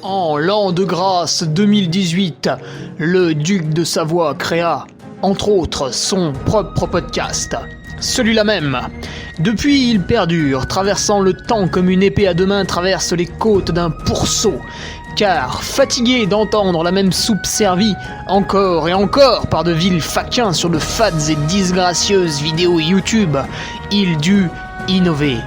En l'an de grâce 2018, le duc de Savoie créa, entre autres, son propre podcast. Celui-là même. Depuis, il perdure, traversant le temps comme une épée à deux mains traverse les côtes d'un pourceau. Car, fatigué d'entendre la même soupe servie, encore et encore par de vils faquins sur de fades et disgracieuses vidéos YouTube, il dut innover.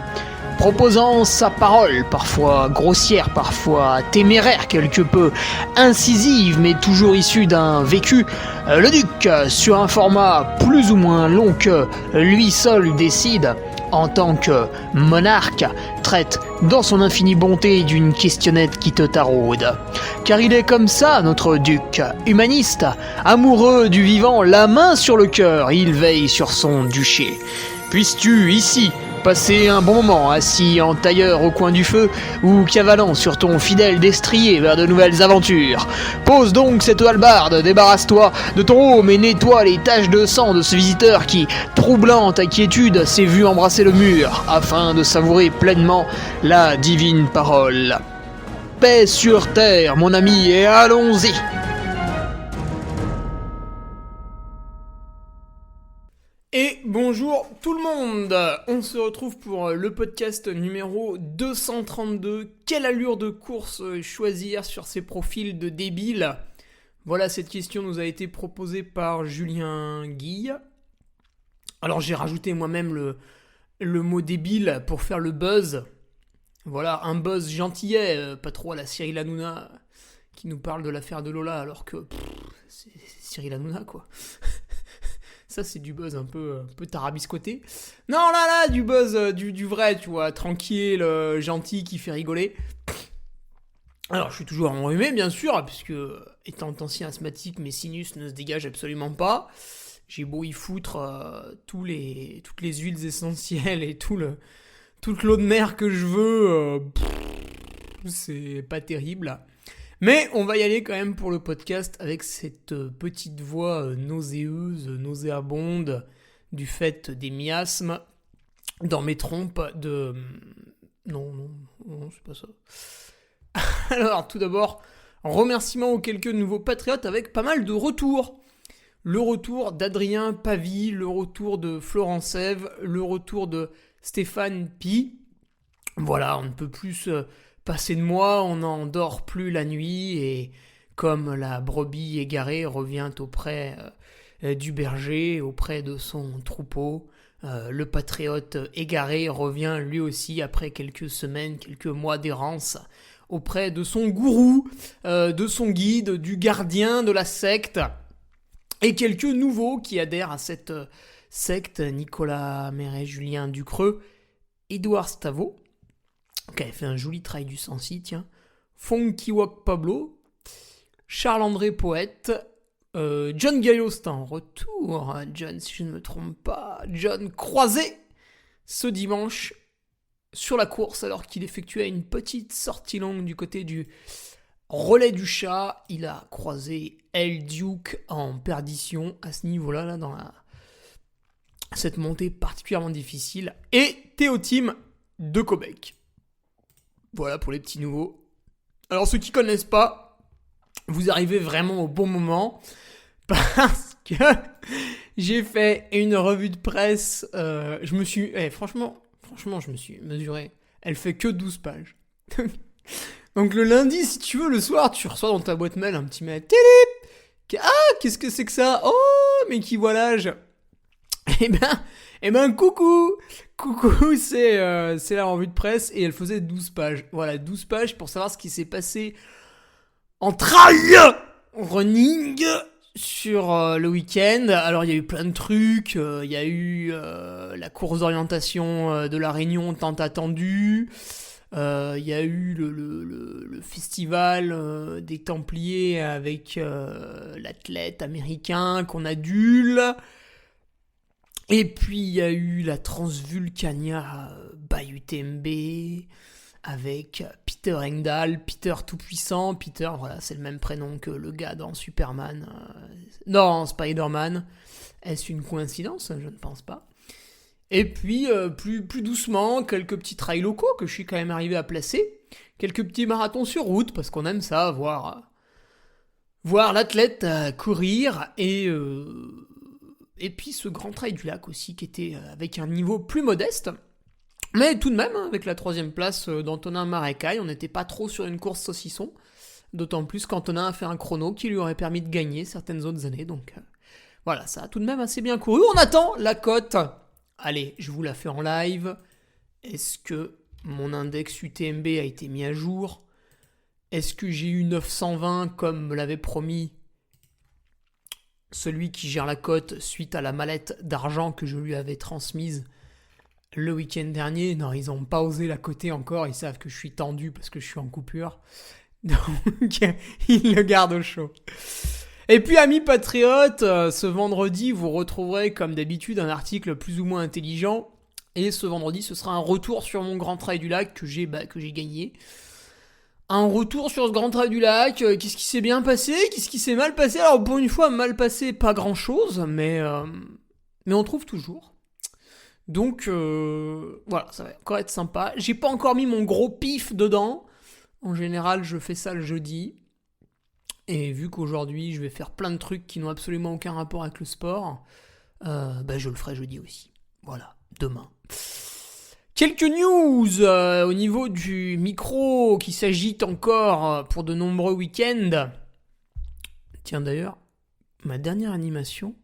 Proposant sa parole, parfois grossière, parfois téméraire quelque peu, incisive mais toujours issue d'un vécu, le duc, sur un format plus ou moins long que lui seul décide, en tant que monarque, traite dans son infinie bonté d'une questionnette qui te taraude. Car il est comme ça, notre duc, humaniste, amoureux du vivant, la main sur le cœur, il veille sur son duché. Puisses-tu, ici, passer un bon moment assis en tailleur au coin du feu ou cavalant sur ton fidèle destrier vers de nouvelles aventures. Pose donc cette hallebarde, débarrasse-toi de ton home et nettoie les taches de sang de ce visiteur qui, troublant ta quiétude, s'est vu embrasser le mur afin de savourer pleinement la divine parole. Paix sur terre, mon ami, et allons-y! Et bonjour tout le monde. On se retrouve pour le podcast numéro 232. Quelle allure de course choisir sur ces profils de débiles? Voilà, cette question nous a été proposée par Julien Guille. Alors j'ai rajouté moi-même le mot débile pour faire le buzz. Voilà, un buzz gentillet, pas trop à la Cyril Hanouna qui nous parle de l'affaire de Lola alors que c'est Cyril Hanouna quoi. Ça, c'est du buzz un peu tarabiscoté. Non, là, du buzz, du vrai, tu vois, tranquille, gentil, qui fait rigoler. Alors, je suis toujours enrhumé, bien sûr, puisque, étant ancien asthmatique, mes sinus ne se dégagent absolument pas. J'ai beau y foutre toutes les huiles essentielles et toute l'eau de mer que je veux, c'est pas terrible. Mais on va y aller quand même pour le podcast avec cette petite voix nauséeuse, nauséabonde du fait des miasmes dans mes trompes de... Non, c'est pas ça. Alors, tout d'abord, remerciements aux quelques nouveaux patriotes avec pas mal de retours. Le retour d'Adrien Pavie, le retour de Florence Ève, le retour de Stéphane Pi. Voilà, on ne peut plus... Passé de moi, on n'en dort plus la nuit et comme la brebis égarée revient auprès du berger, auprès de son troupeau, le patriote égaré revient lui aussi après quelques semaines, quelques mois d'errance auprès de son gourou, de son guide, du gardien de la secte et quelques nouveaux qui adhèrent à cette secte, Nicolas Méret, Julien Ducreux, Édouard Stavo, qui avait fait un joli travail du Sancy, tiens. Funky Wok Pablo, Charles-André Poète, John Gallo, c'est en retour, John, si je ne me trompe pas, John croisé ce dimanche sur la course alors qu'il effectuait une petite sortie longue du côté du relais du chat. Il a croisé El Duke en perdition à ce niveau-là, là, dans cette montée particulièrement difficile. Et Théotime de Cobec. Voilà pour les petits nouveaux. Alors ceux qui connaissent pas, vous arrivez vraiment au bon moment parce que j'ai fait une revue de presse. Je me suis, franchement, je me suis mesuré. Elle fait que 12 pages. Donc le lundi, si tu veux, le soir, tu reçois dans ta boîte mail un petit mail. Ah, qu'est-ce que c'est que ça? Oh, mais qui voilà-je? Eh ben, coucou, c'est la revue de presse et elle faisait 12 pages. Voilà, 12 pages pour savoir ce qui s'est passé en trail running sur le week-end. Alors, il y a eu plein de trucs. Il y a eu la course d'orientation de la Réunion tant attendue. Il y a eu le festival des Templiers avec l'athlète américain qu'on adule. Et puis il y a eu la Transvulcania by UTMB avec Peter Engdahl, Peter Tout-Puissant. Peter, voilà, c'est le même prénom que le gars dans Superman. Non, Spider-Man. Est-ce une coïncidence? Je ne pense pas. Et puis, plus doucement, quelques petits trails locaux que je suis quand même arrivé à placer. Quelques petits marathons sur route, parce qu'on aime ça, voir l'athlète courir. Et puis ce grand trail du lac aussi, qui était avec un niveau plus modeste. Mais tout de même, avec la 3e place d'Antonin Marécaille, on n'était pas trop sur une course saucisson. D'autant plus qu'Antonin a fait un chrono qui lui aurait permis de gagner certaines autres années. Donc voilà, ça a tout de même assez bien couru. On attend la cote. Allez, je vous la fais en live. Est-ce que mon index UTMB a été mis à jour ? Est-ce que j'ai eu 920 comme me l'avait promis celui qui gère la cote suite à la mallette d'argent que je lui avais transmise le week-end dernier? Non, ils n'ont pas osé la coter encore. Ils savent que je suis tendu parce que je suis en coupure. Donc, ils le gardent au chaud. Et puis, amis patriotes, ce vendredi, vous retrouverez comme d'habitude un article plus ou moins intelligent. Et ce vendredi, ce sera un retour sur mon Grand Trail du Lac que j'ai gagné. Un retour sur ce Grand Trail du Lac. Qu'est-ce qui s'est bien passé ? Qu'est-ce qui s'est mal passé ? Alors, pour une fois, mal passé, pas grand-chose, mais on trouve toujours. Donc, voilà, ça va encore être sympa. J'ai pas encore mis mon gros pif dedans. En général, je fais ça le jeudi. Et vu qu'aujourd'hui, je vais faire plein de trucs qui n'ont absolument aucun rapport avec le sport, je le ferai jeudi aussi. Voilà, demain. Quelques news au niveau du micro qui s'agite encore pour de nombreux week-ends. Tiens d'ailleurs, ma dernière animation,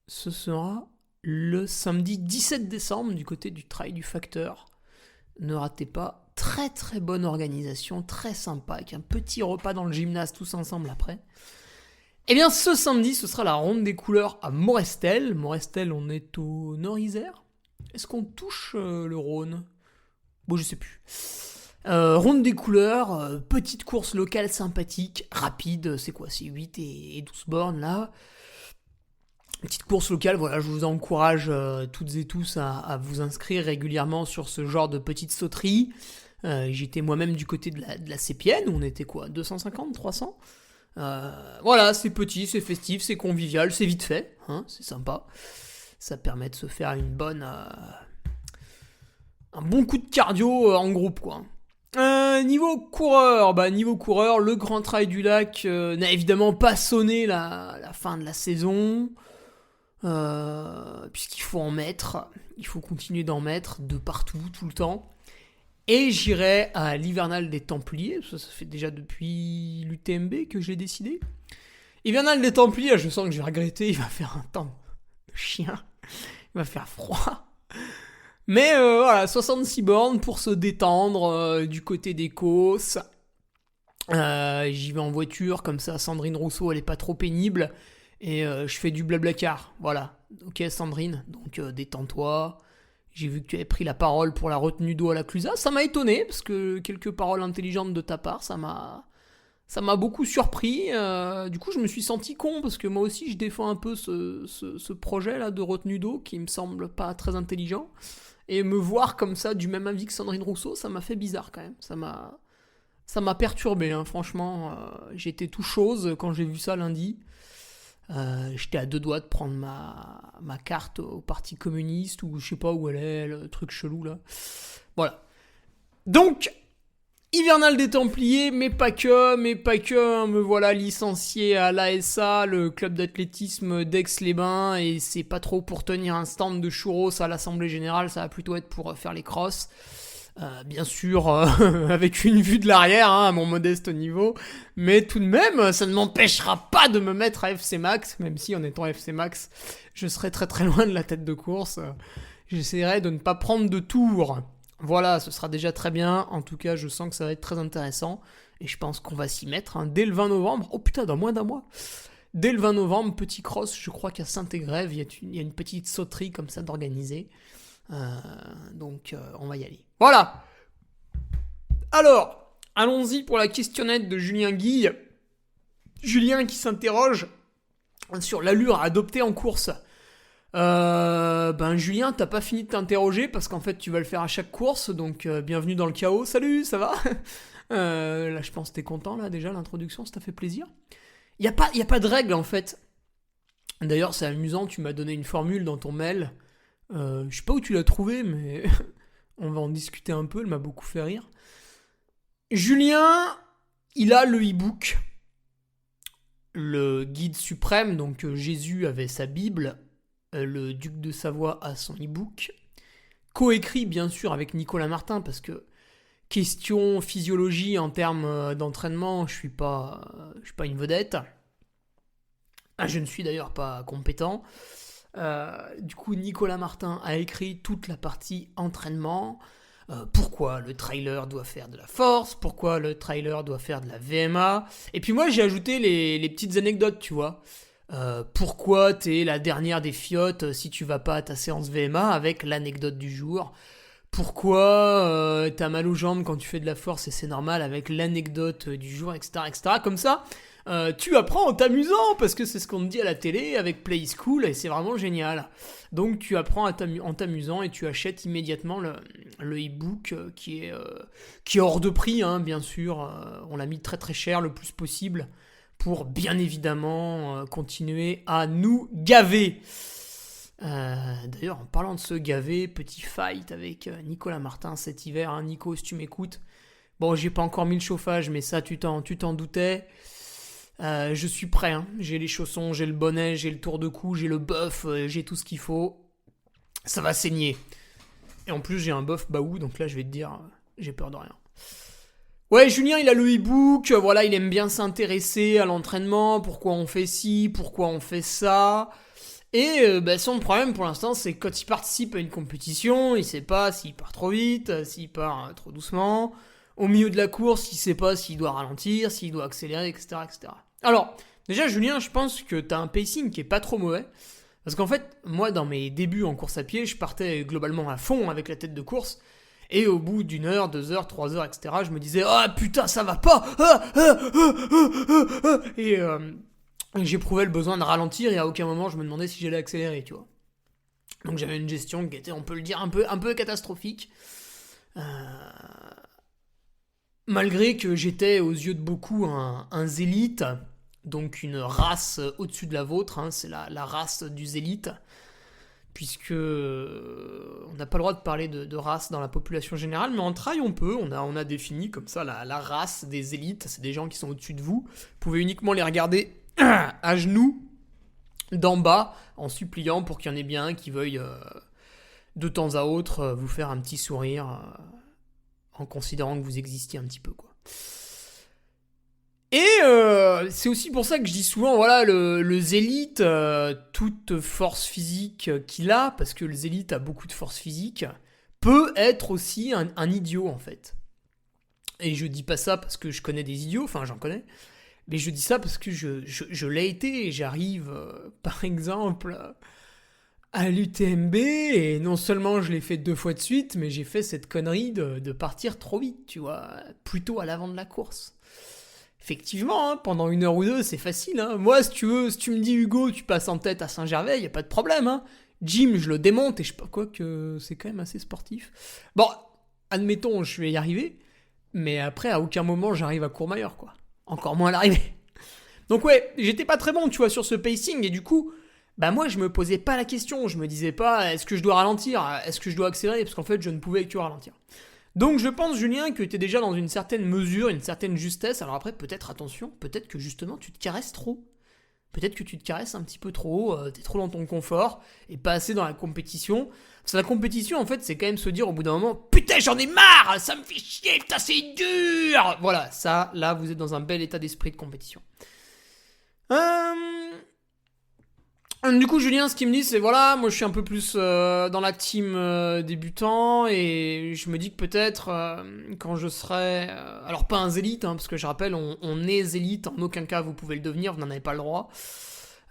ce sera le samedi 17 décembre du côté du Trail du Facteur. Ne ratez pas. Très très bonne organisation, très sympa, avec un petit repas dans le gymnase tous ensemble après. Et bien ce samedi, ce sera la ronde des couleurs à Morestel. Morestel, on est au Nord-Isère. Est-ce qu'on touche le Rhône ? Bon, je sais plus. Ronde des couleurs, petite course locale sympathique, rapide, c'est quoi ? C'est 8 et 12 bornes là. Petite course locale, voilà, je vous encourage toutes et tous à vous inscrire régulièrement sur ce genre de petite sauterie. J'étais moi-même du côté de la Sépienne, où on était quoi, 250, 300 voilà, c'est petit, c'est festif, c'est convivial, c'est vite fait, hein, c'est sympa. Ça permet de se faire un bon coup de cardio en groupe, quoi. Niveau coureur, le Grand Trail du Lac n'a évidemment pas sonné la fin de la saison. Puisqu'il faut en mettre, il faut continuer d'en mettre de partout, tout le temps. Et j'irai à l'hivernal des Templiers, ça fait déjà depuis l'UTMB que j'ai décidé. Hivernal des Templiers, je sens que je vais regretter, il va faire un temps de chien, il va faire froid. Mais voilà, 66 bornes pour se détendre du côté des Causses. J'y vais en voiture, comme ça Sandrine Rousseau elle est pas trop pénible. Et je fais du blablacar, voilà. Ok Sandrine, donc détends-toi. J'ai vu que tu avais pris la parole pour la retenue d'eau à la Clusaz. Ça m'a étonné, parce que quelques paroles intelligentes de ta part, ça m'a beaucoup surpris. Du coup, je me suis senti con, parce que moi aussi, je défends un peu ce projet-là de retenue d'eau, qui me semble pas très intelligent. Et me voir comme ça, du même avis que Sandrine Rousseau, ça m'a fait bizarre quand même. Ça m'a perturbé, hein. Franchement. J'étais tout chose quand j'ai vu ça lundi. J'étais à 2 doigts de prendre ma carte au Parti communiste, ou je sais pas où elle est, le truc chelou là. Voilà. Donc, hivernal des Templiers, mais pas que, me voilà licencié à l'ASA, le club d'athlétisme d'Aix-les-Bains, et c'est pas trop pour tenir un stand de churros à l'Assemblée Générale, ça va plutôt être pour faire les crosses. Bien sûr, avec une vue de l'arrière, hein, à mon modeste niveau, mais tout de même, ça ne m'empêchera pas de me mettre à FC Max, même si en étant FC Max, je serai très très loin de la tête de course. J'essaierai de ne pas prendre de tour. Voilà, ce sera déjà très bien. En tout cas, je sens que ça va être très intéressant, et je pense qu'on va s'y mettre, hein, dès le 20 novembre. Oh putain, dans moins d'un mois. Dès le 20 novembre, petit cross, je crois qu'à Saint-Égrève, il y a une petite sauterie comme ça d'organiser. Donc on va y aller. Voilà. Alors, allons-y pour la questionnette de Julien Guille. Julien qui s'interroge sur l'allure à adopter en course. Julien, t'as pas fini de t'interroger parce qu'en fait tu vas le faire à chaque course, donc bienvenue dans le chaos. Salut, ça va? Là je pense que t'es content là déjà, l'introduction, ça t'a fait plaisir. Y a pas de règle en fait. D'ailleurs c'est amusant, tu m'as donné une formule dans ton mail. Je sais pas où tu l'as trouvé, mais on va en discuter un peu, elle m'a beaucoup fait rire. Julien, il a le e-book, le guide suprême, donc Jésus avait sa Bible, le duc de Savoie a son e-book, coécrit bien sûr avec Nicolas Martin, parce que question physiologie en termes d'entraînement, je suis pas une vedette. Je ne suis d'ailleurs pas compétent. Du coup, Nicolas Martin a écrit toute la partie entraînement. Pourquoi le trailer doit faire de la force, pourquoi le trailer doit faire de la VMA. Et puis moi, j'ai ajouté les petites anecdotes, tu vois. Pourquoi t'es la dernière des fiottes si tu vas pas à ta séance VMA, avec l'anecdote du jour. Pourquoi t'as mal aux jambes quand tu fais de la force et c'est normal, avec l'anecdote du jour, etc. etc. Comme ça, tu apprends en t'amusant, parce que c'est ce qu'on te dit à la télé avec Play School, et c'est vraiment génial. Donc tu apprends en t'amusant, et tu achètes immédiatement le e-book qui est hors de prix, hein, bien sûr. On l'a mis très très cher, le plus possible, pour bien évidemment continuer à nous gaver. D'ailleurs, en parlant de se gaver, petit fight avec Nicolas Martin cet hiver, hein. Nico, si tu m'écoutes, bon, j'ai pas encore mis le chauffage, mais ça, tu t'en doutais. Je suis prêt, hein. J'ai les chaussons, j'ai le bonnet, j'ai le tour de cou, j'ai le buff, j'ai tout ce qu'il faut. Ça va saigner. Et en plus, j'ai un buff baou, donc là, je vais te dire, j'ai peur de rien. Ouais, Julien, il a le e-book, voilà, il aime bien s'intéresser à l'entraînement, pourquoi on fait ci, pourquoi on fait ça. Et son problème pour l'instant, c'est que quand il participe à une compétition, il sait pas s'il part trop vite, s'il part trop doucement. Au milieu de la course, il sait pas s'il doit ralentir, s'il doit accélérer, etc., etc. Alors, déjà, Julien, je pense que t'as un pacing qui est pas trop mauvais. Parce qu'en fait, moi, dans mes débuts en course à pied, je partais globalement à fond avec la tête de course. Et au bout d'une heure, 2 heures, 3 heures, etc., je me disais « Ah putain, ça va pas !» Et j'éprouvais le besoin de ralentir, et à aucun moment je me demandais si j'allais accélérer, tu vois. Donc j'avais une gestion qui était, on peut le dire, un peu catastrophique. Malgré que j'étais aux yeux de beaucoup un zélite, donc une race au-dessus de la vôtre, hein, c'est la race du zélite, puisque on n'a pas le droit de parler de race dans la population générale, mais en trail on peut, on a défini comme ça la race des élites, c'est des gens qui sont au-dessus de vous, vous pouvez uniquement les regarder à genoux, d'en bas, en suppliant pour qu'il y en ait bien un qui veuille de temps à autre vous faire un petit sourire, en considérant que vous existiez un petit peu, quoi. Et c'est aussi pour ça que je dis souvent, voilà, le zélite, toute force physique qu'il a, parce que le zélite a beaucoup de force physique, peut être aussi un idiot, en fait. Et je dis pas ça parce que je connais des idiots, enfin j'en connais, mais je dis ça parce que je l'ai été, et j'arrive, par exemple, à l'UTMB, et non seulement je l'ai fait 2 fois de suite, mais j'ai fait cette connerie de partir trop vite, tu vois, plutôt à l'avant de la course. Effectivement, hein, pendant 1 heure ou 2, c'est facile, hein. Moi, si tu me dis Hugo, tu passes en tête à Saint-Gervais, y a pas de problème, hein. Jim, je le démonte, et je sais pas quoi, que c'est quand même assez sportif. Bon, admettons, je vais y arriver, mais après, à aucun moment, j'arrive à Courmayeur, quoi. Encore moins à l'arrivée. Donc ouais, j'étais pas très bon, tu vois, sur ce pacing, et du coup, moi, je me posais pas la question, je me disais pas, est-ce que je dois ralentir, est-ce que je dois accélérer, parce qu'en fait, je ne pouvais que ralentir. Donc je pense, Julien, que t'es déjà dans une certaine mesure, une certaine justesse. Alors après, peut-être, attention, peut-être que justement, tu te caresses trop. Peut-être que tu te caresses un petit peu trop, t'es trop dans ton confort, et pas assez dans la compétition. Parce que la compétition, en fait, c'est quand même se dire au bout d'un moment, putain, j'en ai marre, ça me fait chier, putain, c'est dur. Voilà, ça, là, vous êtes dans un bel état d'esprit de compétition. Du coup, Julien, ce qu'il me dit, c'est voilà, moi je suis un peu plus dans la team débutant, et je me dis que peut-être quand je serai... alors pas un zélite, hein, parce que je rappelle, on est zélite, en aucun cas vous pouvez le devenir, vous n'en avez pas le droit.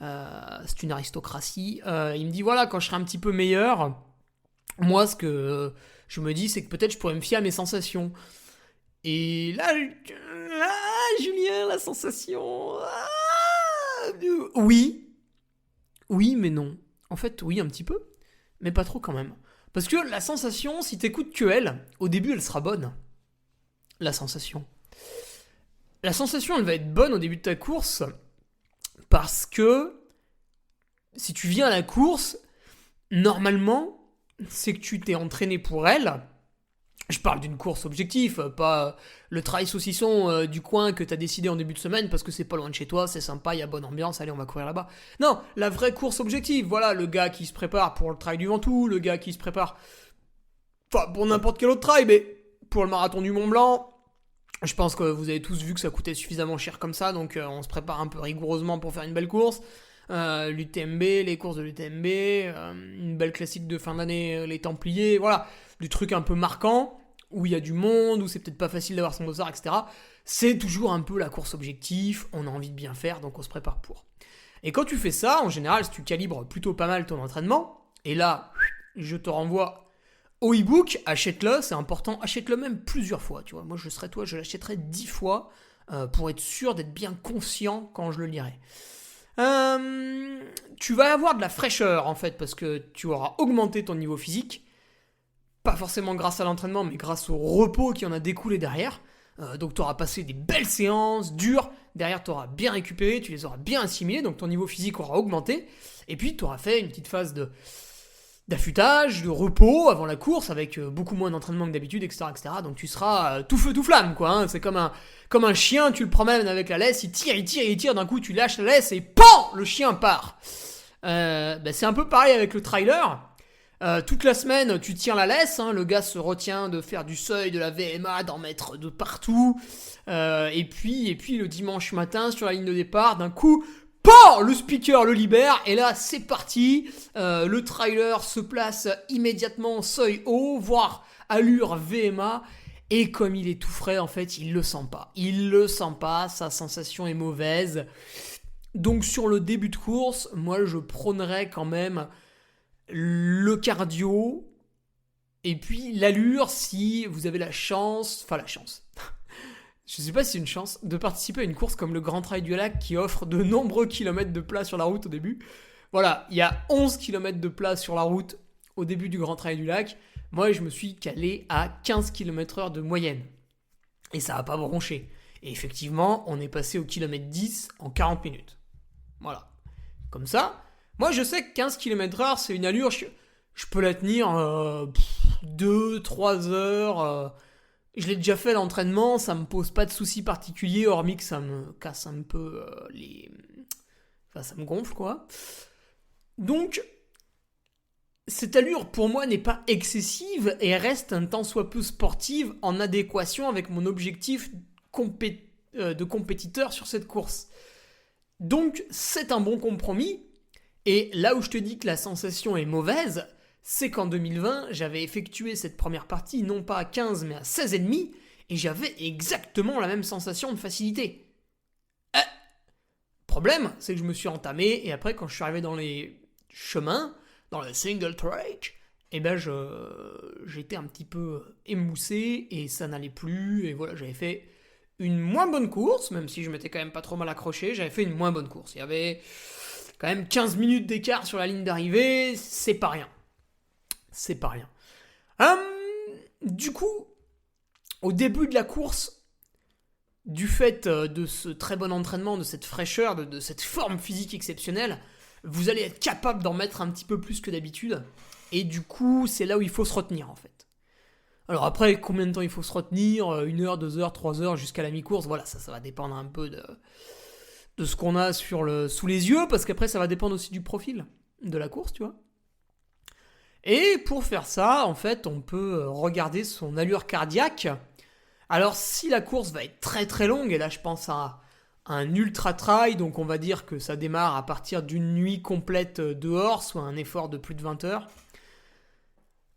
C'est une aristocratie. Il me dit voilà, quand je serai un petit peu meilleur, moi ce que je me dis, c'est que peut-être je pourrais me fier à mes sensations. Et là Julien, la sensation... Oui, mais non. En fait, oui, un petit peu, mais pas trop quand même. Parce que la sensation, si t'écoutes que elle, au début, elle sera bonne. La sensation. La sensation, elle va être bonne au début de ta course, parce que si tu viens à la course, normalement, c'est que tu t'es entraîné pour elle. Je parle d'une course objectif, pas le trail saucisson du coin que t'as décidé en début de semaine parce que c'est pas loin de chez toi, c'est sympa, il y a bonne ambiance, allez on va courir là-bas. Non, la vraie course objective, voilà, le gars qui se prépare pour le trail du Ventoux, le gars qui se prépare pour n'importe quel autre trail, mais pour le marathon du Mont Blanc, je pense que vous avez tous vu que ça coûtait suffisamment cher comme ça, donc on se prépare un peu rigoureusement pour faire une belle course. L'UTMB, les courses de l'UTMB, une belle classique de fin d'année, les Templiers, voilà, du truc un peu marquant, où il y a du monde, où c'est peut-être pas facile d'avoir son dossard, etc. C'est toujours un peu la course objectif, on a envie de bien faire, donc on se prépare pour. Et quand tu fais ça, en général, si tu calibres plutôt pas mal ton entraînement, et là, je te renvoie au e-book, achète-le, c'est important, achète-le même plusieurs fois, tu vois. Moi, je serais toi, je l'achèterais 10 fois pour être sûr d'être bien conscient quand je le lirai. Tu vas avoir de la fraîcheur, en fait, parce que tu auras augmenté ton niveau physique, pas forcément grâce à l'entraînement, mais grâce au repos qui en a découlé derrière. Donc tu auras passé des belles séances, dures, derrière tu auras bien récupéré, tu les auras bien assimilées, donc ton niveau physique aura augmenté, et puis tu auras fait une petite phase d'affûtage, de repos avant la course, avec beaucoup moins d'entraînement que d'habitude, etc. etc. Donc tu seras tout feu tout flamme, quoi. Hein. C'est comme un chien, tu le promènes avec la laisse, il tire, d'un coup tu lâches la laisse et PAM, le chien part. C'est un peu pareil avec le trailer. Toute la semaine, tu tiens la laisse, hein, le gars se retient de faire du seuil, de la VMA, d'en mettre de partout. Et puis le dimanche matin, sur la ligne de départ, d'un coup, le speaker le libère, et là, c'est parti. Le trailer se place immédiatement seuil haut, voire allure VMA. Et comme il est tout frais, en fait, il le sent pas, sa sensation est mauvaise. Donc sur le début de course, moi, je prônerais quand même le cardio, et puis l'allure si vous avez la chance, je sais pas si c'est une chance, de participer à une course comme le Grand Trail du Lac qui offre de nombreux kilomètres de plat sur la route au début. Voilà, il y a 11 km de plat sur la route au début du Grand Trail du Lac. Moi, je me suis calé à 15 km/h de moyenne. Et ça va pas broncher. Et effectivement, on est passé au kilomètre 10 en 40 minutes. Voilà. Comme ça, moi, je sais que 15 km/h, c'est une allure, je peux la tenir 2-3 heures. Je l'ai déjà fait l'entraînement, ça me pose pas de soucis particuliers, hormis que ça me casse un peu ça me gonfle, quoi. Donc, cette allure, pour moi, n'est pas excessive et reste un tant soit peu sportive en adéquation avec mon objectif de compétiteur sur cette course. Donc, c'est un bon compromis. Et là où je te dis que la sensation est mauvaise, c'est qu'en 2020, j'avais effectué cette première partie non pas à 15 mais à 16,5 et j'avais exactement la même sensation de facilité. Problème, c'est que je me suis entamé et après quand je suis arrivé dans les chemins, dans le single track, j'étais un petit peu émoussé et ça n'allait plus et voilà, j'avais fait une moins bonne course, même si je m'étais quand même pas trop mal accroché, j'avais fait une moins bonne course. Il y avait quand même 15 minutes d'écart sur la ligne d'arrivée, c'est pas rien. C'est pas rien. Du coup, au début de la course, du fait de ce très bon entraînement, de cette fraîcheur, de cette forme physique exceptionnelle, vous allez être capable d'en mettre un petit peu plus que d'habitude. Et du coup, c'est là où il faut se retenir, en fait. Alors après, combien de temps il faut se retenir 1 heure, 2 heures, 3 heures jusqu'à la mi-course, voilà, ça va dépendre un peu de ce qu'on a sous les yeux, parce qu'après ça va dépendre aussi du profil de la course, tu vois. Et pour faire ça, en fait, on peut regarder son allure cardiaque. Alors si la course va être très très longue, et là je pense à un ultra trail, donc on va dire que ça démarre à partir d'une nuit complète dehors, soit un effort de plus de 20 heures.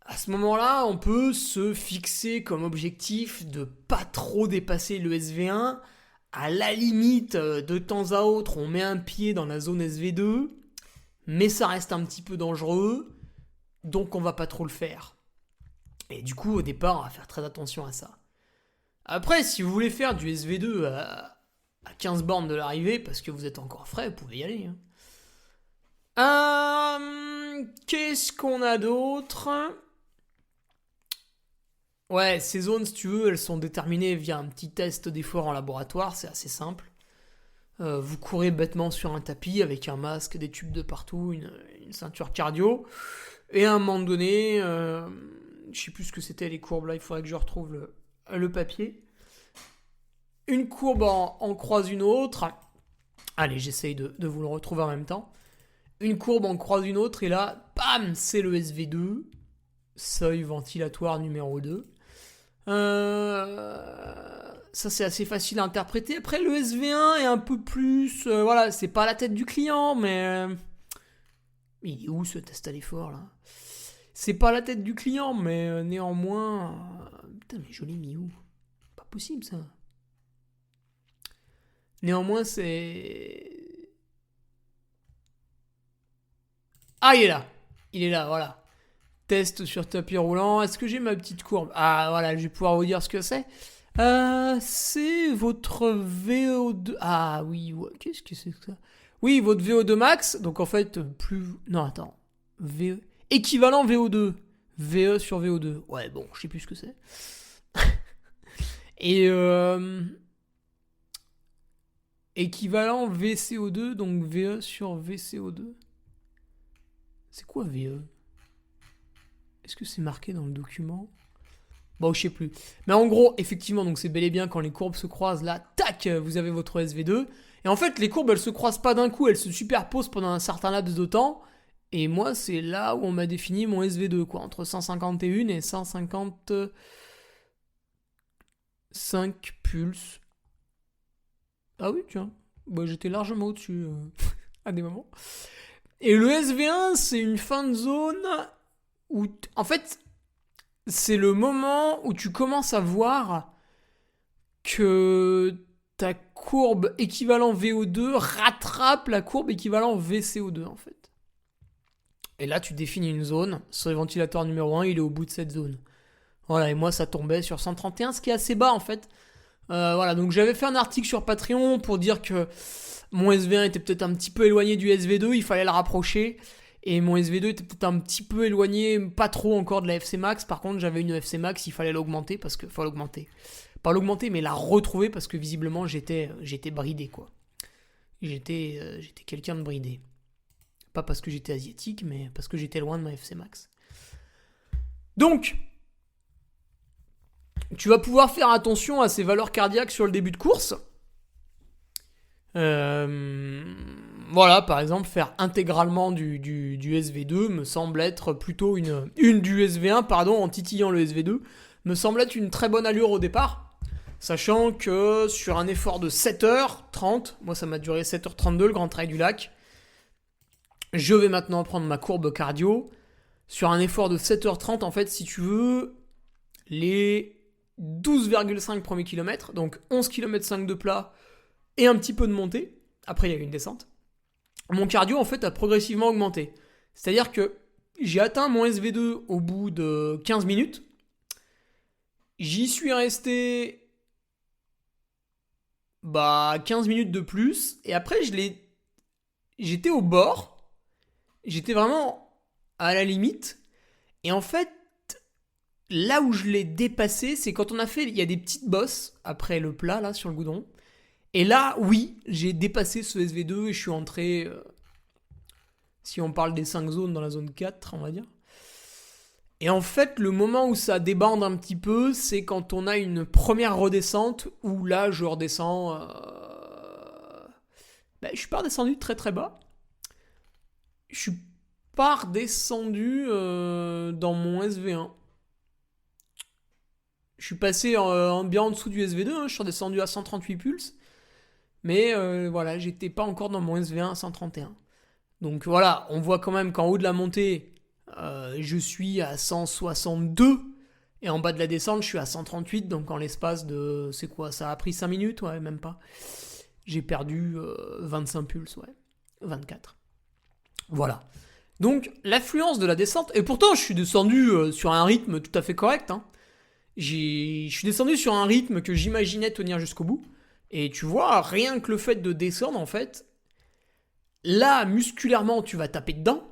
À ce moment-là, on peut se fixer comme objectif de pas trop dépasser le SV1. À la limite, de temps à autre, on met un pied dans la zone SV2, mais ça reste un petit peu dangereux, donc on va pas trop le faire. Et du coup, au départ, on va faire très attention à ça. Après, si vous voulez faire du SV2 à 15 bornes de l'arrivée, parce que vous êtes encore frais, vous pouvez y aller. Qu'est-ce qu'on a d'autre ? Ouais, ces zones, si tu veux, elles sont déterminées via un petit test d'effort en laboratoire, c'est assez simple. Vous courez bêtement sur un tapis avec un masque, des tubes de partout, une ceinture cardio, Et à un moment donné, je sais plus ce que c'était les courbes là, il faudrait que je retrouve le papier. Une courbe en croise une autre. Allez, j'essaye de vous le retrouver en même temps. Une courbe en croise une autre et là, bam, c'est le SV2. Seuil ventilatoire numéro 2. Ça c'est assez facile à interpréter. Après le SV1 est un peu plus... voilà, c'est pas la tête du client, mais... il est où ce test à l'effort là? C'est pas la tête du client, mais néanmoins... putain, mais je l'ai mis où? Pas possible ça. Néanmoins c'est... Ah, il est là. Il est là, voilà. Test sur tapis roulant. Est-ce que j'ai ma petite courbe? Ah, voilà, je vais pouvoir vous dire ce que c'est. C'est votre VO2... Ah, oui, ouais, qu'est-ce que c'est que ça? Oui, votre VO2 max. Donc, en fait, plus... Non, attends. Équivalent VO2. VE sur VO2. Ouais, bon, je sais plus ce que c'est. Et... équivalent VCO2, donc VE sur VCO2. C'est quoi VE? Est-ce que c'est marqué dans le document? Bon, je sais plus. Mais en gros, effectivement, donc c'est bel et bien quand les courbes se croisent, là, tac, vous avez votre SV2. Et en fait, les courbes, elles se croisent pas d'un coup, elles se superposent pendant un certain laps de temps. Et moi, c'est là où on m'a défini mon SV2, quoi, entre 151 et 155 pulses. Ah oui, tiens, bah, j'étais largement au-dessus à des moments. Et le SV1, c'est une fin de zone où, en fait, c'est le moment où tu commences à voir que ta courbe équivalent VO2 rattrape la courbe équivalent VCO2, en fait. Et là, tu définis une zone. Sur le ventilateur numéro 1, il est au bout de cette zone. Voilà, et moi, ça tombait sur 131, ce qui est assez bas, en fait. Voilà, donc j'avais fait un article sur Patreon pour dire que mon SV1 était peut-être un petit peu éloigné du SV2, il fallait le rapprocher. Et mon SV2 était peut-être un petit peu éloigné, pas trop encore de la FC Max. Par contre, j'avais une FC Max, il fallait l'augmenter parce que... Enfin, l'augmenter. Pas l'augmenter, mais la retrouver parce que visiblement, j'étais bridé, quoi. J'étais quelqu'un de bridé. Pas parce que j'étais asiatique, mais parce que j'étais loin de ma FC Max. Donc, tu vas pouvoir faire attention à ces valeurs cardiaques sur le début de course. Voilà, par exemple, faire intégralement du SV2 me semble être plutôt une du SV1, pardon, en titillant le SV2, me semble être une très bonne allure au départ, sachant que sur un effort de 7h30, moi ça m'a duré 7h32 le Grand Trail du Lac, je vais maintenant prendre ma courbe cardio, sur un effort de 7h30, en fait, si tu veux, les 12,5 premiers kilomètres, donc 11 km 5 de plat, et un petit peu de montée, après il y a eu une descente, mon cardio en fait a progressivement augmenté. C'est-à-dire que j'ai atteint mon SV2 au bout de 15 minutes, j'y suis resté 15 minutes de plus, et après j'étais au bord, j'étais vraiment à la limite, et en fait, là où je l'ai dépassé, c'est quand il y a des petites bosses après le plat là sur le goudron. Et là, oui, j'ai dépassé ce SV2 et je suis entré, si on parle des 5 zones, dans la zone 4, on va dire. Et en fait, le moment où ça débande un petit peu, c'est quand on a une première redescente, où là, je redescends... je suis pas redescendu très très bas. Je suis pas redescendu dans mon SV1. Je suis passé bien en dessous du SV2, hein, je suis redescendu à 138 pulses. Mais voilà, j'étais pas encore dans mon SV1 à 131. Donc voilà, on voit quand même qu'en haut de la montée, je suis à 162. Et en bas de la descente, je suis à 138. Donc en l'espace de... C'est quoi? Ça a pris 5 minutes? Ouais, même pas. J'ai perdu 25 pulses, ouais. 24. Voilà. Donc l'affluence de la descente... Et pourtant, je suis descendu sur un rythme tout à fait correct. Hein. Je suis descendu sur un rythme que j'imaginais tenir jusqu'au bout. Et tu vois, rien que le fait de descendre, en fait, là, musculairement, tu vas taper dedans,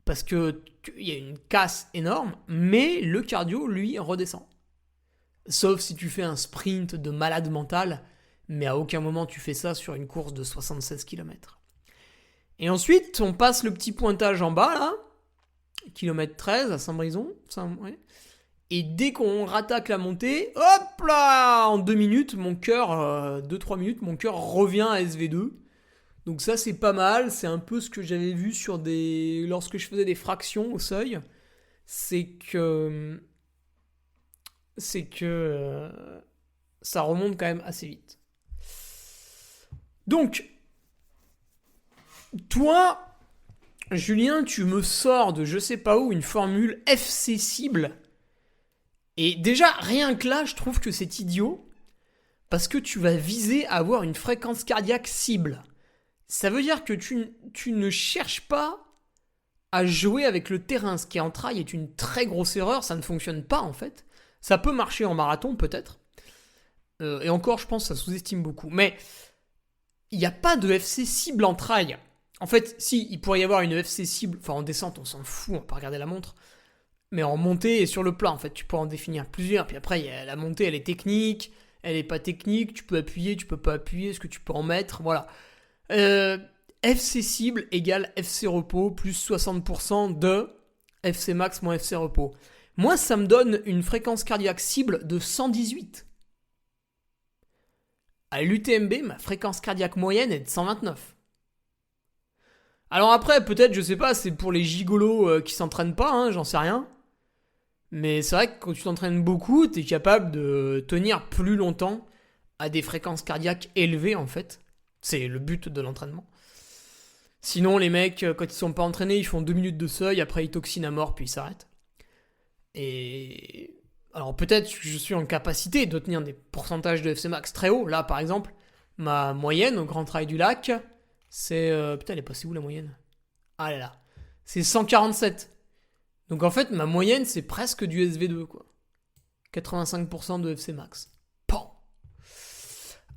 parce qu'il y a une casse énorme, mais le cardio, lui, redescend. Sauf si tu fais un sprint de malade mental, mais à aucun moment tu fais ça sur une course de 76 km. Et ensuite, on passe le petit pointage en bas, là, kilomètre 13 à Saint-Brison. Ouais. Et dès qu'on rattaque la montée, hop là, en 2 minutes, 2-3 minutes, mon cœur revient à SV2. Donc ça, c'est pas mal. C'est un peu ce que j'avais vu lorsque je faisais des fractions au seuil. C'est que ça remonte quand même assez vite. Donc, toi, Julien, tu me sors de je sais pas où une formule FC cible. Et déjà, rien que là, je trouve que c'est idiot. Parce que tu vas viser à avoir une fréquence cardiaque cible. Ça veut dire que tu ne cherches pas à jouer avec le terrain. Ce qui en trail est une très grosse erreur. Ça ne fonctionne pas en fait. Ça peut marcher en marathon peut-être. Et encore, je pense que ça sous-estime beaucoup. Mais il n'y a pas de FC cible en trail. En fait, si, il pourrait y avoir une FC cible. Enfin, en descente, on s'en fout, on peut regarder la montre. Mais en montée et sur le plat, en fait, tu peux en définir plusieurs. Puis après, la montée, elle est technique, elle est pas technique. Tu peux appuyer, tu peux pas appuyer. Est-ce que tu peux en mettre ? Voilà. FC cible égale FC repos plus 60% de FC max moins FC repos. Moi, ça me donne une fréquence cardiaque cible de 118. À l'UTMB, ma fréquence cardiaque moyenne est de 129. Alors après, peut-être, je sais pas, c'est pour les gigolos qui s'entraînent pas, hein, j'en sais rien. Mais c'est vrai que quand tu t'entraînes beaucoup, t'es capable de tenir plus longtemps à des fréquences cardiaques élevées, en fait. C'est le but de l'entraînement. Sinon, les mecs, quand ils sont pas entraînés, ils font 2 minutes de seuil, après ils toxinent à mort, puis ils s'arrêtent. Et alors peut-être que je suis en capacité de tenir des pourcentages de FC max très hauts. Là, par exemple, ma moyenne au Grand Trail du Lac, c'est... putain, elle est passée où la moyenne ? Ah là là. C'est 147. Donc en fait, ma moyenne, c'est presque du SV2, quoi. 85% de FC max. Pan.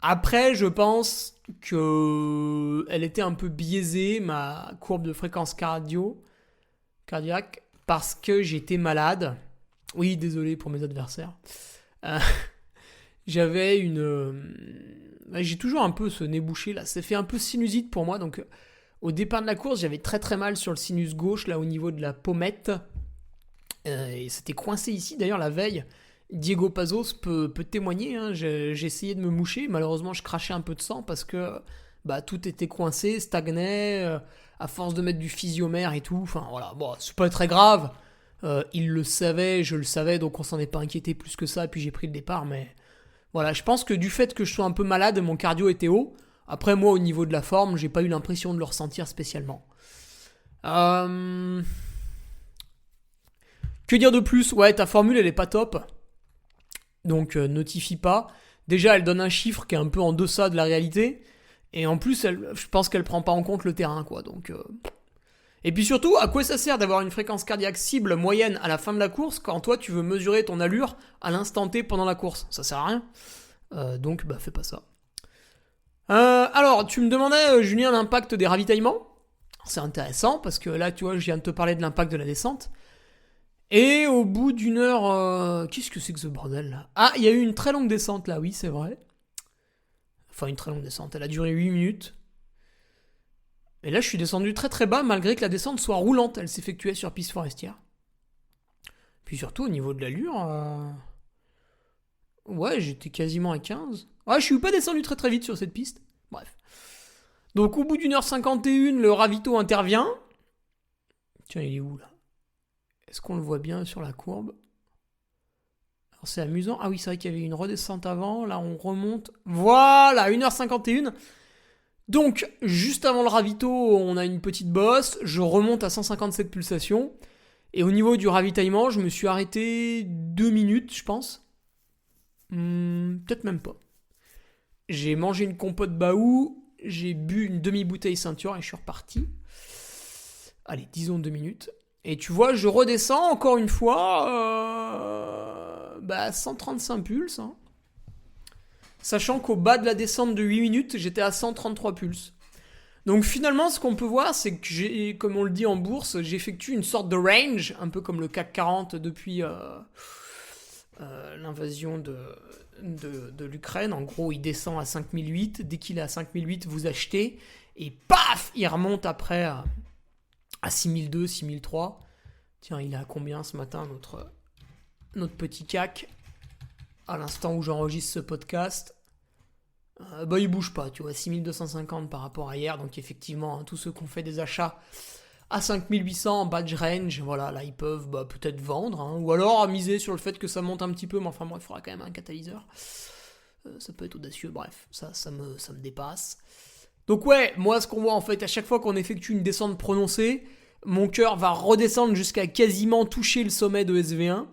Après, je pense que elle était un peu biaisée, ma courbe de fréquence cardiaque, parce que j'étais malade. Oui, désolé pour mes adversaires. J'avais j'ai toujours un peu ce nez bouché, là. Ça fait un peu sinusite pour moi, donc... Au départ de la course, j'avais très très mal sur le sinus gauche, là au niveau de la pommette. Et c'était coincé ici. D'ailleurs, la veille, Diego Pazos peut témoigner. Hein. J'ai essayé de me moucher. Malheureusement, je crachais un peu de sang parce que tout était coincé, stagnait, à force de mettre du physiomère et tout. Enfin, voilà. Bon, c'est pas très grave. Il le savait, je le savais, donc on s'en est pas inquiété plus que ça. Et puis j'ai pris le départ. Mais voilà, je pense que du fait que je sois un peu malade, mon cardio était haut. Après, moi, au niveau de la forme, j'ai pas eu l'impression de le ressentir spécialement. Que dire de plus ? Ouais, ta formule, elle est pas top. Donc, notifie pas. Déjà, elle donne un chiffre qui est un peu en deçà de la réalité. Et en plus, je pense qu'elle prend pas en compte le terrain, quoi. Donc, Et puis surtout, à quoi ça sert d'avoir une fréquence cardiaque cible moyenne à la fin de la course quand toi, tu veux mesurer ton allure à l'instant T pendant la course ? Ça sert à rien. Donc, fais pas ça. Alors, tu me demandais, Julien, l'impact des ravitaillements. C'est intéressant parce que là, tu vois, je viens de te parler de l'impact de la descente. Et au bout d'une heure... qu'est-ce que c'est que ce bordel là ? Ah, il y a eu une très longue descente là, oui, c'est vrai. Enfin, une très longue descente, elle a duré 8 minutes. Et là, je suis descendu très très bas malgré que la descente soit roulante. Elle s'effectuait sur piste forestière. Puis surtout, au niveau de l'allure... Ouais, j'étais quasiment à 15. Ouais, je suis pas descendu très très vite sur cette piste. Bref. Donc au bout d'une heure 51, le ravito intervient. Tiens, il est où là ? Est-ce qu'on le voit bien sur la courbe ? Alors c'est amusant. Ah oui, c'est vrai qu'il y avait une redescente avant. Là, on remonte. Voilà, 1h51. Donc, juste avant le ravito, on a une petite bosse. Je remonte à 157 pulsations. Et au niveau du ravitaillement, je me suis arrêté 2 minutes, je pense. Peut-être même pas. J'ai mangé une compote baou, j'ai bu une demi-bouteille ceinture et je suis reparti. Allez, disons 2 minutes. Et tu vois, je redescends encore une fois 135 pulses. Hein. Sachant qu'au bas de la descente de 8 minutes, j'étais à 133 pulses. Donc finalement, ce qu'on peut voir, c'est que comme on le dit en bourse, j'effectue une sorte de range, un peu comme le CAC 40 depuis... l'invasion de l'Ukraine. En gros, il descend à 5008. Dès qu'il est à 5008, vous achetez. Et paf, il remonte après à 6002, 6003. Tiens, il est à combien ce matin, notre petit CAC, à l'instant où j'enregistre ce podcast? Il bouge pas, tu vois, 6250 par rapport à hier. Donc effectivement, tous ceux qui ont fait des achats à 5800 en badge range, voilà, là ils peuvent peut-être vendre, ou alors miser sur le fait que ça monte un petit peu, mais enfin bon, il faudra quand même un catalyseur. Ça peut être audacieux, bref, ça me dépasse. Donc ouais, moi ce qu'on voit en fait, à chaque fois qu'on effectue une descente prononcée, mon cœur va redescendre jusqu'à quasiment toucher le sommet de SV1.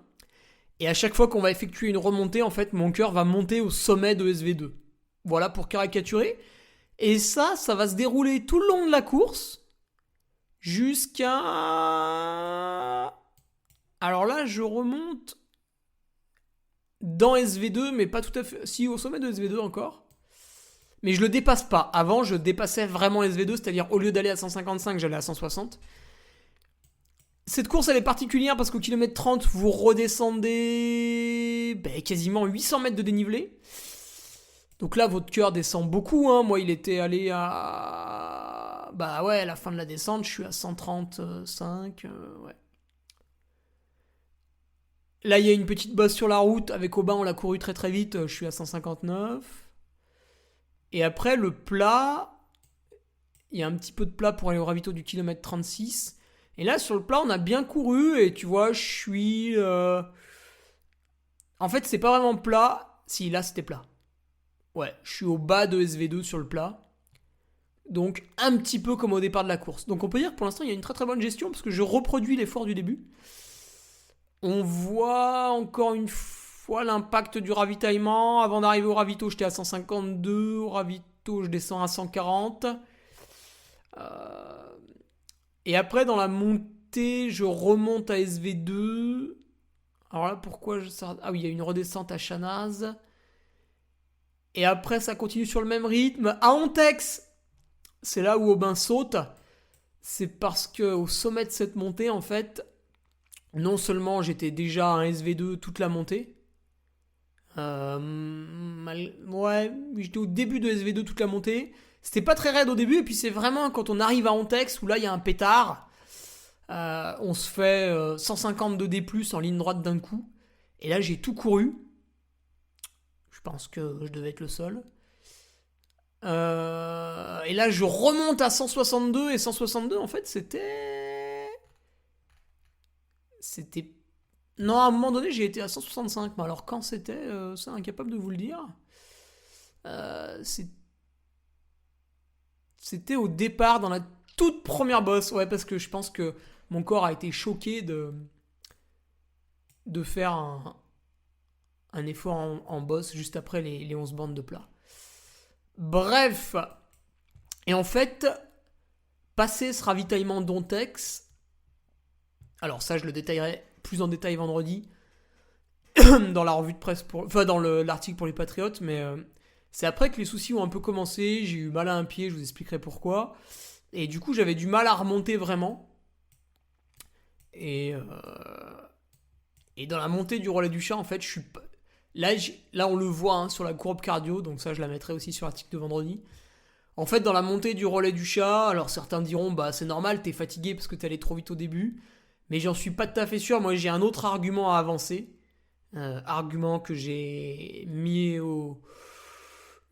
Et à chaque fois qu'on va effectuer une remontée, en fait, mon cœur va monter au sommet de SV2. Voilà pour caricaturer. Et ça va se dérouler tout le long de la course jusqu'à... Alors là, je remonte dans SV2, mais pas tout à fait... Si, au sommet de SV2 encore. Mais je le dépasse pas. Avant, je dépassais vraiment SV2, c'est-à-dire au lieu d'aller à 155, j'allais à 160. Cette course, elle est particulière parce qu'au kilomètre 30, vous redescendez quasiment 800 mètres de dénivelé. Donc là, votre cœur descend beaucoup. Moi, il était allé à... à la fin de la descente, je suis à 135. Ouais. Là, il y a une petite bosse sur la route. Avec Aubin, on l'a couru très très vite. Je suis à 159. Et après, le plat... Il y a un petit peu de plat pour aller au ravito du kilomètre 36. Et là, sur le plat, on a bien couru. Et tu vois, je suis... En fait, c'est pas vraiment plat. Si, là, c'était plat. Ouais, je suis au bas de SV2 sur le plat. Donc, un petit peu comme au départ de la course. Donc, on peut dire que pour l'instant, il y a une très très bonne gestion parce que je reproduis l'effort du début. On voit encore une fois l'impact du ravitaillement. Avant d'arriver au ravito, j'étais à 152. Au ravito, je descends à 140. Et après, dans la montée, je remonte à SV2. Alors là, pourquoi je sors... Ah oui, il y a une redescente à Chanaz. Et après, ça continue sur le même rythme. À Ontex, c'est là où Aubin saute. C'est parce qu'au sommet de cette montée, en fait, non seulement j'étais déjà à un SV2 toute la montée. J'étais au début de SV2 toute la montée. C'était pas très raide au début. Et puis c'est vraiment quand on arrive à Ontex, où là, il y a un pétard. On se fait 150 de D+, en ligne droite d'un coup. Et là, j'ai tout couru. Je pense que je devais être le seul. Et là, je remonte à 162. Et 162, en fait, c'était... Non, à un moment donné, j'ai été à 165. Mais alors, quand c'était, c'est incapable de vous le dire. C'était au départ, dans la toute première bosse. Ouais, parce que je pense que mon corps a été choqué de faire un effort en boss juste après les 11 bandes de plat. Bref. Et en fait, passer ce ravitaillement d'Ontex, alors ça je le détaillerai plus en détail vendredi dans la revue de presse dans l'article pour les Patriotes, mais c'est après que les soucis ont un peu commencé. J'ai eu mal à un pied, je vous expliquerai pourquoi. Et du coup j'avais du mal à remonter vraiment. Et dans la montée du relais du chat, en fait, je suis pas... Là, on le voit sur la courbe cardio, donc ça, je la mettrai aussi sur l'article de vendredi. En fait, dans la montée du relais du chat, alors certains diront, c'est normal, t'es fatigué parce que t'es allé trop vite au début, mais j'en suis pas tout à fait sûr. Moi, j'ai un autre argument à avancer, argument que j'ai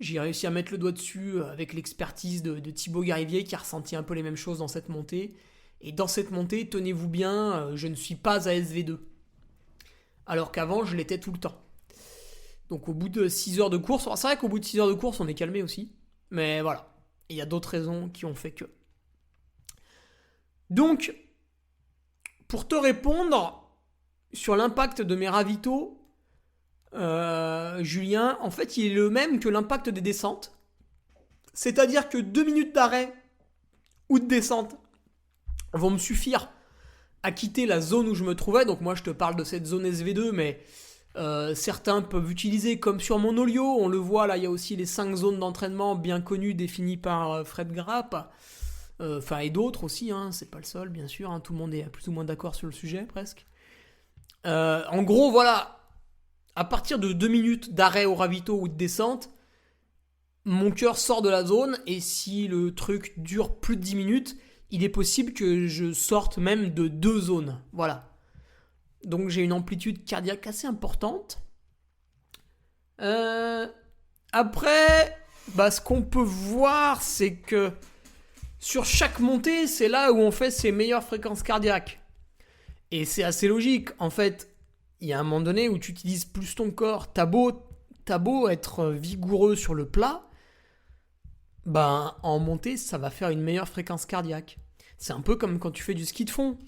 réussi à mettre le doigt dessus avec l'expertise de Thibaut Garivier, qui a ressenti un peu les mêmes choses dans cette montée. Et dans cette montée, tenez-vous bien, je ne suis pas à SV2. Alors qu'avant, je l'étais tout le temps. Donc au bout de 6 heures de course, c'est vrai qu'au bout de 6 heures de course, on est calmé aussi. Mais voilà, il y a d'autres raisons qui ont fait que. Donc, pour te répondre sur l'impact de mes ravitaux, Julien, en fait, il est le même que l'impact des descentes. C'est-à-dire que 2 minutes d'arrêt ou de descente vont me suffire à quitter la zone où je me trouvais. Donc moi, je te parle de cette zone SV2, mais... certains peuvent utiliser comme sur mon Olio, on le voit là, il y a aussi les 5 zones d'entraînement bien connues définies par Fred Grapp, et d'autres aussi, c'est pas le seul bien sûr, tout le monde est plus ou moins d'accord sur le sujet presque. En gros voilà, à partir de 2 minutes d'arrêt au ravito ou de descente, mon cœur sort de la zone, et si le truc dure plus de 10 minutes, il est possible que je sorte même de 2 zones, voilà. Donc j'ai une amplitude cardiaque assez importante. Après, ce qu'on peut voir, c'est que sur chaque montée, c'est là où on fait ses meilleures fréquences cardiaques. Et c'est assez logique. En fait, il y a un moment donné où tu utilises plus ton corps. T'as beau être vigoureux sur le plat, en montée, ça va faire une meilleure fréquence cardiaque. C'est un peu comme quand tu fais du ski de fond.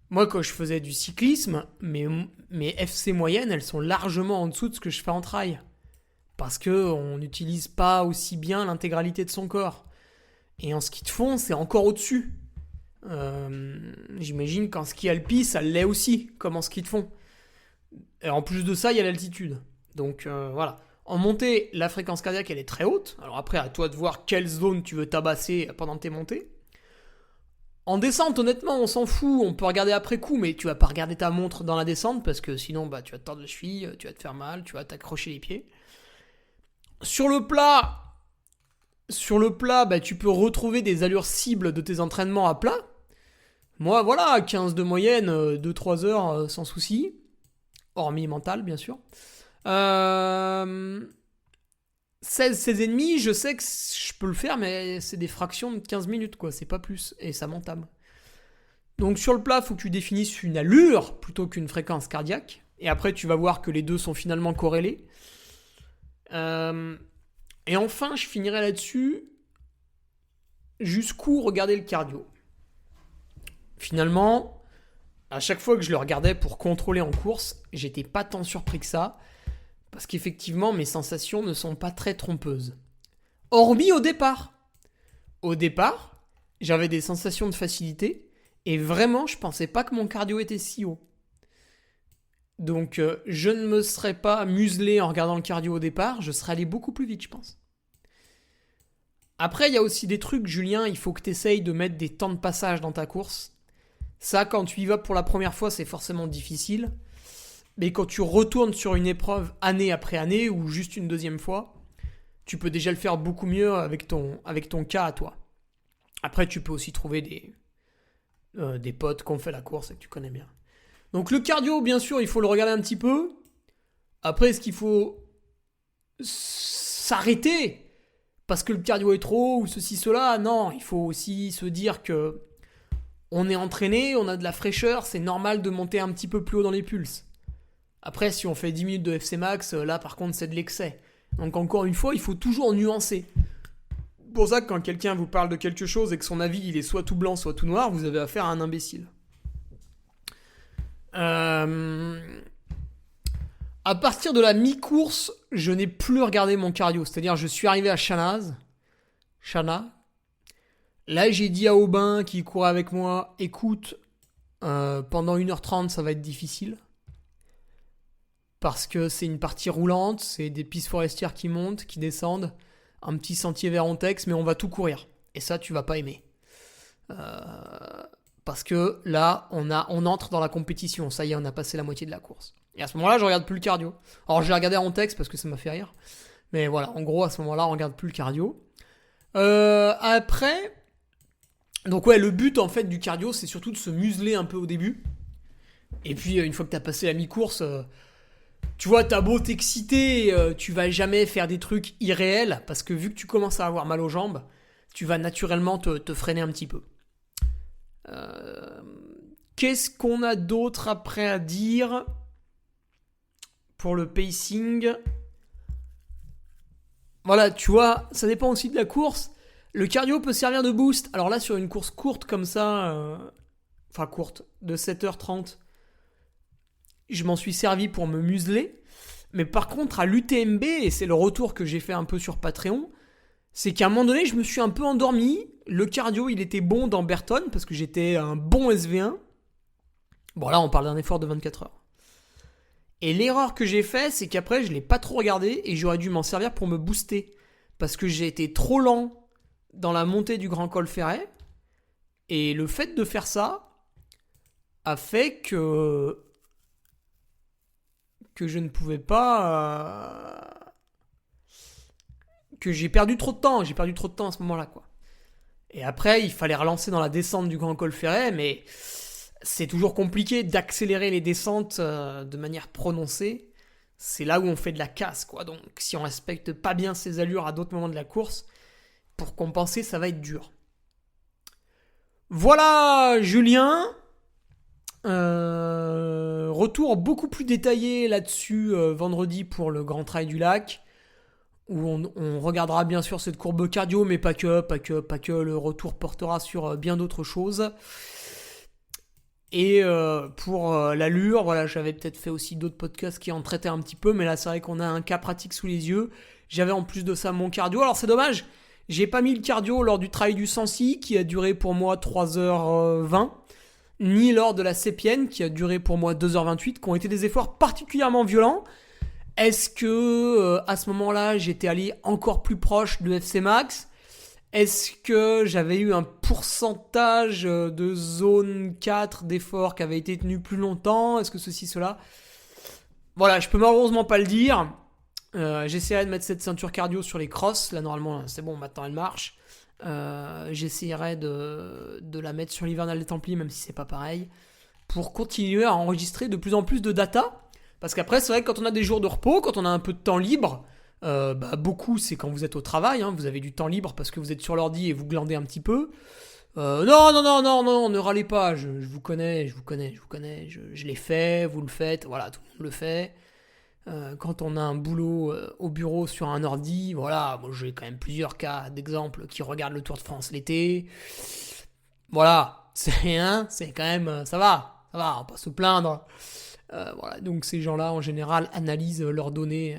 Moi, quand je faisais du cyclisme, mes FC moyennes, elles sont largement en dessous de ce que je fais en trail. Parce qu'on n'utilise pas aussi bien l'intégralité de son corps. Et en ski de fond, c'est encore au-dessus. J'imagine qu'en ski alpi, ça l'est aussi, comme en ski de fond. Et en plus de ça, il y a l'altitude. Donc voilà. En montée, la fréquence cardiaque, elle est très haute. Alors après, à toi de voir quelle zone tu veux tabasser pendant tes montées. En descente, honnêtement, on s'en fout. On peut regarder après coup, mais tu vas pas regarder ta montre dans la descente parce que sinon, tu vas te tordre la cheville, tu vas te faire mal, tu vas t'accrocher les pieds. Sur le plat, tu peux retrouver des allures cibles de tes entraînements à plat. Moi, voilà, 15 de moyenne, 2-3 heures sans souci. Hormis mental, bien sûr. 16,5, je sais que je peux le faire, mais c'est des fractions de 15 minutes, quoi. C'est pas plus, et ça m'entame. Donc sur le plat, il faut que tu définisses une allure plutôt qu'une fréquence cardiaque. Et après, tu vas voir que les deux sont finalement corrélés. Et enfin, je finirai là-dessus. Jusqu'où regarder le cardio. Finalement, à chaque fois que je le regardais pour contrôler en course, j'étais pas tant surpris que ça. Parce qu'effectivement, mes sensations ne sont pas très trompeuses. Hormis au départ. Au départ, j'avais des sensations de facilité. Et vraiment, je pensais pas que mon cardio était si haut. Donc, je ne me serais pas muselé en regardant le cardio au départ. Je serais allé beaucoup plus vite, je pense. Après, il y a aussi des trucs, Julien. Il faut que tu essayes de mettre des temps de passage dans ta course. Ça, quand tu y vas pour la première fois, c'est forcément difficile. Mais quand tu retournes sur une épreuve année après année ou juste une deuxième fois, tu peux déjà le faire beaucoup mieux avec ton cas à toi. Après, tu peux aussi trouver des potes qui ont fait la course et que tu connais bien. Donc le cardio, bien sûr, il faut le regarder un petit peu. Après, est-ce qu'il faut s'arrêter parce que le cardio est trop ou ceci, cela? Non, il faut aussi se dire que on est entraîné, on a de la fraîcheur, c'est normal de monter un petit peu plus haut dans les pulses. Après, si on fait 10 minutes de FC Max, là par contre c'est de l'excès. Donc encore une fois, il faut toujours nuancer. C'est pour ça que quand quelqu'un vous parle de quelque chose et que son avis il est soit tout blanc, soit tout noir, vous avez affaire à un imbécile. À partir de la mi-course, je n'ai plus regardé mon cardio. C'est-à-dire, je suis arrivé à Chana. Là, j'ai dit à Aubin qui courait avec moi, écoute, pendant 1h30, ça va être difficile. Parce que c'est une partie roulante, c'est des pistes forestières qui montent, qui descendent, un petit sentier vers Ontex, mais on va tout courir. Et ça, tu vas pas aimer. Parce que là, on entre dans la compétition. Ça y est, on a passé la moitié de la course. Et à ce moment-là, je regarde plus le cardio. Alors, je l'ai regardé en texte parce que ça m'a fait rire. Mais voilà, en gros, à ce moment-là, on regarde plus le cardio. Après, donc ouais, le but en fait du cardio, c'est surtout de se museler un peu au début. Et puis, une fois que t'as passé la mi-course, tu vois, t'as beau t'exciter, tu vas jamais faire des trucs irréels. Parce que vu que tu commences à avoir mal aux jambes, tu vas naturellement te freiner un petit peu. Qu'est-ce qu'on a d'autre après à dire pour le pacing? Voilà, tu vois, ça dépend aussi de la course. Le cardio peut servir de boost. Alors là, sur une course courte comme ça, courte, de 7h30, je m'en suis servi pour me museler. Mais par contre, à l'UTMB, et c'est le retour que j'ai fait un peu sur Patreon, c'est qu'à un moment donné, je me suis un peu endormi. Le cardio, il était bon dans Berton, parce que j'étais un bon SV1. Bon, là, on parle d'un effort de 24 heures. Et l'erreur que j'ai fait, c'est qu'après, je ne l'ai pas trop regardé, et j'aurais dû m'en servir pour me booster. Parce que j'ai été trop lent dans la montée du Grand Col Ferret. Et le fait de faire ça a fait que je ne pouvais pas... que j'ai perdu trop de temps. J'ai perdu trop de temps à ce moment-là, quoi. Et après, il fallait relancer dans la descente du Grand Col Ferret, mais c'est toujours compliqué d'accélérer les descentes de manière prononcée. C'est là où on fait de la casse, quoi. Donc, si on respecte pas bien ses allures à d'autres moments de la course, pour compenser, ça va être dur. Voilà, Julien. Retour beaucoup plus détaillé là-dessus vendredi pour le Grand Trail du Lac, où on regardera bien sûr cette courbe cardio, mais pas que. Le retour portera sur bien d'autres choses. Et pour l'allure, voilà, j'avais peut-être fait aussi d'autres podcasts qui en traitaient un petit peu, mais là c'est vrai qu'on a un cas pratique sous les yeux. J'avais en plus de ça mon cardio. Alors c'est dommage, j'ai pas mis le cardio lors du trail du Sancy qui a duré pour moi 3h20, ni lors de la Sépienne qui a duré pour moi 2h28, qui ont été des efforts particulièrement violents. Est-ce que à ce moment-là j'étais allé encore plus proche de FC Max ? Est-ce que j'avais eu un pourcentage de zone 4 d'effort qui avait été tenu plus longtemps ? Est-ce que ceci, cela ? Voilà, je peux malheureusement pas le dire. J'essaierai de mettre cette ceinture cardio sur les crosses. Là, normalement, c'est bon, maintenant elle marche. J'essaierai de la mettre sur l'hivernal des Templiers, même si c'est pas pareil, pour continuer à enregistrer de plus en plus de data. Parce qu'après, c'est vrai que quand on a des jours de repos, quand on a un peu de temps libre, beaucoup c'est quand vous êtes au travail, hein, vous avez du temps libre parce que vous êtes sur l'ordi et vous glandez un petit peu. Non, ne râlez pas, je vous connais, je l'ai fait, vous le faites, voilà, tout le monde le fait. Quand on a un boulot au bureau sur un ordi, voilà, moi j'ai quand même plusieurs cas d'exemples qui regardent le Tour de France l'été. Voilà, c'est quand même, ça va, on va pas se plaindre. Voilà, donc ces gens-là en général analysent leurs données.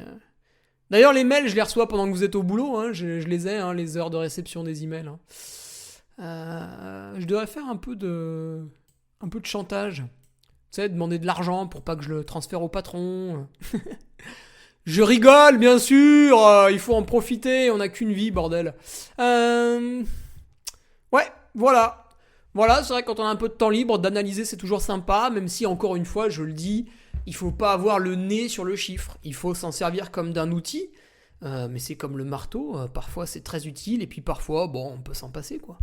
D'ailleurs, les mails, je les reçois pendant que vous êtes au boulot, hein, je les ai, hein, les heures de réception des emails. Hein. Je devrais faire un peu de chantage. Tu sais, demander de l'argent pour pas que je le transfère au patron. Je rigole, bien sûr, il faut en profiter, on n'a qu'une vie, bordel. Ouais, voilà. Voilà, c'est vrai que quand on a un peu de temps libre, d'analyser c'est toujours sympa, même si encore une fois, je le dis, il faut pas avoir le nez sur le chiffre. Il faut s'en servir comme d'un outil, mais c'est comme le marteau, parfois c'est très utile, et puis parfois, bon, on peut s'en passer, quoi.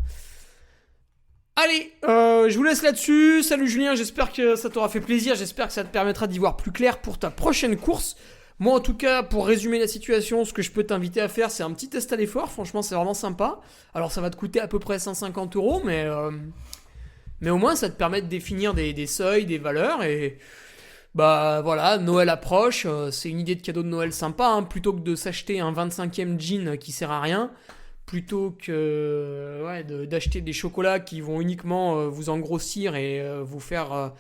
Allez, je vous laisse là-dessus. Salut Julien, j'espère que ça t'aura fait plaisir, j'espère que ça te permettra d'y voir plus clair pour ta prochaine course. Moi en tout cas, pour résumer la situation, ce que je peux t'inviter à faire, c'est un petit test à l'effort, franchement c'est vraiment sympa. Alors ça va te coûter à peu près 150 €, mais au moins ça te permet de définir des seuils, des valeurs, et bah voilà, Noël approche, c'est une idée de cadeau de Noël sympa, hein, plutôt que de s'acheter un 25e jean qui sert à rien, plutôt que d'acheter des chocolats qui vont uniquement vous engrossir et vous faire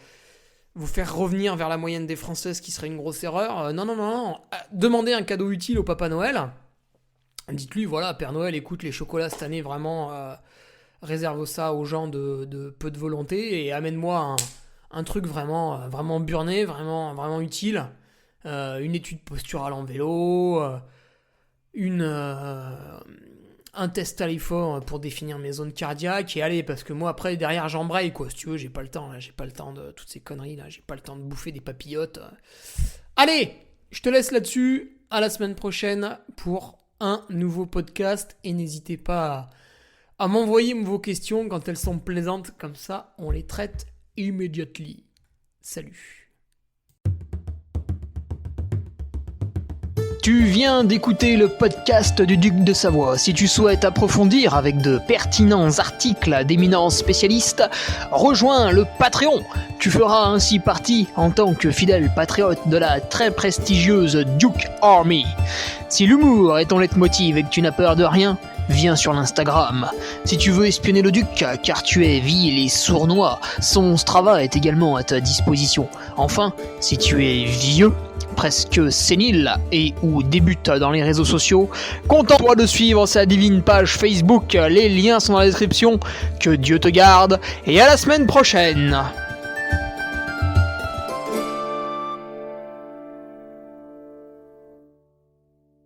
revenir vers la moyenne des Françaises, qui serait une grosse erreur. Non. Demandez un cadeau utile au Papa Noël. Dites-lui, voilà, Père Noël, écoute, les chocolats cette année, vraiment, réserve ça aux gens de peu de volonté et amène-moi un truc vraiment, vraiment burné, vraiment, vraiment utile. Une étude posturale en vélo, un test à l'effort pour définir mes zones cardiaques, et allez, parce que moi après derrière j'embraye, quoi, si tu veux, j'ai pas le temps de toutes ces conneries là, j'ai pas le temps de bouffer des papillotes. Allez, je te laisse là-dessus, à la semaine prochaine pour un nouveau podcast, et n'hésitez pas à m'envoyer vos questions quand elles sont plaisantes, comme ça on les traite immediately. Salut. Tu viens d'écouter le podcast du Duc de Savoie. Si tu souhaites approfondir avec de pertinents articles d'éminents spécialistes, rejoins le Patreon. Tu feras ainsi partie, en tant que fidèle patriote, de la très prestigieuse Duke Army. Si l'humour est ton leitmotiv et que tu n'as peur de rien, viens sur l'Instagram. Si tu veux espionner le Duc, car tu es vil et sournois, son Strava est également à ta disposition. Enfin, si tu es vieux, presque sénile et ou débute dans les réseaux sociaux, contente-toi de suivre sa divine page Facebook, les liens sont dans la description. Que Dieu te garde et à la semaine prochaine.